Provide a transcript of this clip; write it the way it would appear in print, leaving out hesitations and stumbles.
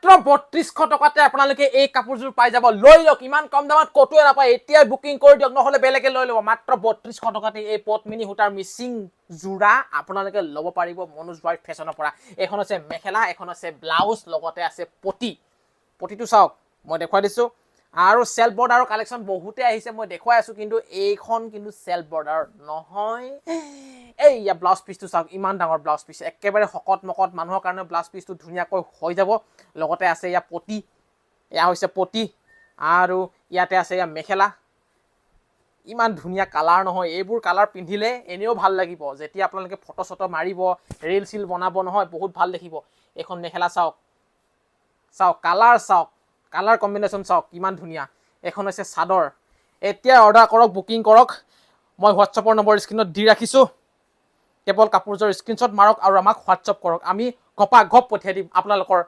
মাত্ৰ 3200 টকাতে আপোনালোকে এই কাপোৰযোৰ পাই যাব লৈ লওক ইমান কম দামত কতোৱে নাপায় এতিয়াই বুকিং কৰি দিয়ক নহলে বেলেগে লৈ ল'ব মাত্ৰ 3200 টকাতে এই পদ্মিনী সূতাৰ মিচিং জোৰা আপোনালোকে ল'ব পাৰিব মনোজ ভাই ফেশ্বনৰ পৰা এখন আছে মেখেলা এখন আছে ব্লাউজ লগতে আছে পটিটো চাওক মই দেখুৱাই দিছো আৰু সেলফ বৰ্ডাৰৰ কালেকচন বহুতে আহিছে মই দেখুৱাই আছো কিন্তু এইখন কিন্তু সেলফ বৰ্ডাৰ নহয় এই ইয়া ব্লাউজ পিসটো চাওক ইমান ডাঙৰ ব্লাউজ পিস একেবাৰে হকত মকত মানুহৰ কাৰণে ব্লাউজ পিসটো ধুনীয়াকৈ হৈ যাব লগতে আছে ইয়া পটি ইয়া হৈছে পটি আৰু ইয়াতে আছে ইয়া মেখেলা ইমান ধুনীয়া কালাৰ নহয় এইবোৰ কালাৰ পিন্ধিলে এনেও ভাল লাগিব যেতিয়া আপোনালোকে ফটো ফটো মাৰিব ৰীল সিল বনাব নহয় বহুত ভাল দেখিব এখন মেখেলা চাওক কালাৰ কম্বিনেশ্যন চাওক কিমান ধুনীয়া এখন হৈছে চাদৰ এতিয়া অৰ্ডাৰ কৰক বুকিং কৰক মই হোৱাটছএপৰ নম্বৰ স্ক্ৰীনত দি ৰাখিছো কেৱল কাপোৰজোৰ স্ক্ৰীনশ্বট মাৰক আৰু আমাক হোৱাটছএপ কৰক আমি গপা গপ পঠিয়াই দিম আপোনালোকৰ